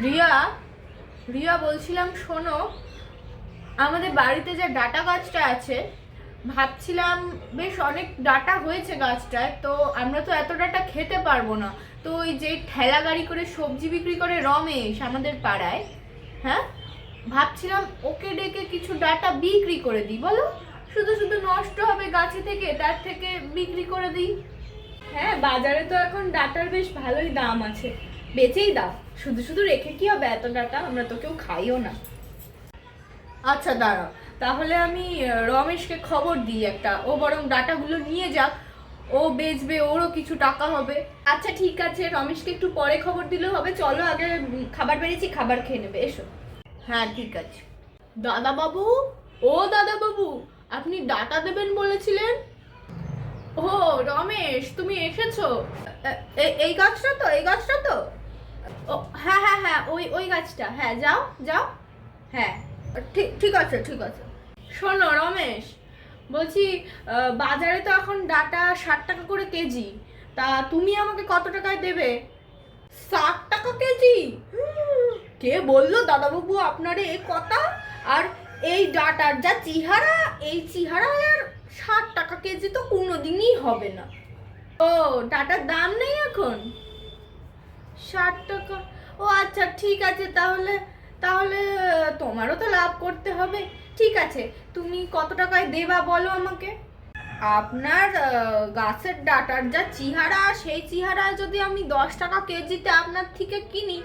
রিয়া রিয়া বলছিলাম শোনো, আমাদের বাড়িতে যে ডাটা গাছটা আছে, ভাবছিলাম বেশ অনেক ডাটা হয়েছে গাছটায়, তো আমরা তো এত ডাটা খেতে পারবো না। তো ওই যে ঠেলা গাড়ি করে সবজি বিক্রি করে রমেশ আমাদের পাড়ায়, হ্যাঁ, ভাবছিলাম ওকে ডেকে কিছু ডাটা বিক্রি করে দিই, বলো? শুধু শুধু নষ্ট হবে গাছে থেকে, তার থেকে বিক্রি করে দিই। হ্যাঁ, বাজারে তো এখন ডাটার বেশ ভালোই দাম আছে, বেচেই দাও। শুধু শুধু রেখে কি হবে এত ডাটা, আমরা তো কেউ খাইও না। আচ্ছা দাঁড়াও, তাহলে আমি রমেশকে খবর দিই একটা, ও বরং ডাটাগুলো নিয়ে যাক, ও বেচবে, ওরও কিছু টাকা হবে। আচ্ছা ঠিক আছে, রমেশকে একটু পরে খবর দিলেও হবে। চলো আগে খাবার বেরিয়েছি, খাবার খেয়ে নেবে, এসো। হ্যাঁ ঠিক আছে। দাদা বাবু, ও দাদা বাবু, আপনি ডাটা দেবেন বলেছিলেন? ও রমেশ, তুমি এসেছো? এই গাছটা তো, এই গাছটা তো? ও হ্যাঁ হ্যাঁ হ্যাঁ, ওই ওই গাছটা, হ্যাঁ যাও যাও। হ্যাঁ ঠিক ঠিক আছে ঠিক আছে। শোনো রমেশ, বলছি বাজারে তো এখন ডাটা 60 টাকা করে কেজি, তা তুমি আমাকে কত টাকায় দেবে? 60 টাকা কেজি? কে বললো দাদাবাবু আপনারে এ কথা? আর এই ডাটার যা চেহারা, এই চেহারায় আর 60 টাকা কেজি তো কোনোদিনই হবে না। ও, ডাটার দাম নেই এখন? 60 টাকা? ও আচ্ছা ঠিক আছে, তাহলে তাহলে তোমারও তো লাভ করতে হবে। ঠিক আছে, তুমি কত টাকায় দেবা বলো আমাকে। আপনার গাছের ডাটার যা চেহারা, সেই চেহারায় যদি আমি 10 টাকা কেজিতে আপনার থেকে কিনি,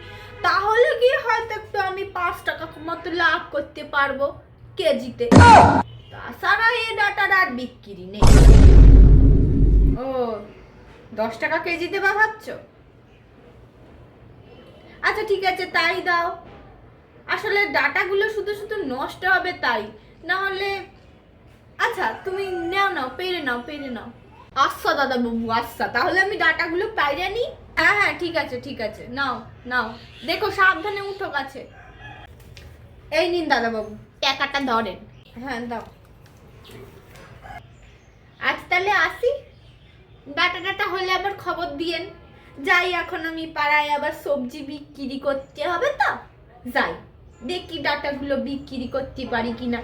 তাহলে কি হয়তো একটু আমি 5 টাকা মতো লাভ করতে পারবো কেজিতে। তাছাড়া এই ডাটার আর বিক্রি নেই। ও, 10 টাকা কেজি দেবা ভাবছো? আচ্ছা ঠিক আছে, তাই দাও। আসলে ডাটাগুলো শুধু শুধু নষ্ট হবে তাই, না হলে আচ্ছা তুমি নাও নাও, পেরে নাও, পেরে নাও। আচ্ছা দাদা বাবু, আচ্ছা তাহলে আমি ডাটাগুলো পাইরে নি। হ্যাঁ হ্যাঁ ঠিক আছে ঠিক আছে, নাও নাও, দেখো সাবধানে উঠো গাছে। এই নিন দাদা বাবু, টাকাটা ধরেন। হ্যাঁ দাও। আজ তাহলে আসি, ডাটা ডাটা হলে আবার খবর দিয়েন। যাই, এখন আমি পাড়ায় আবার সবজি বিক্রি করতে হবে, তো যাই, দেখি ডাটাগুলো বিক্রি করতে পারি কিনা।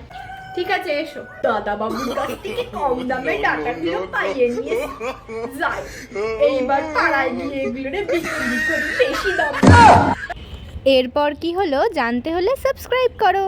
ঠিক আছে, এসো। দাদা বাবুর কাছ থেকে কম দামে ডাটাগুলো পাইয়ে নিয়ে যাই, এইবার পাড়ায় গিয়ে এগুলো বিক্রি করি বেশি দাম। এরপর কি হলো জানতে হলে সাবস্ক্রাইব করো।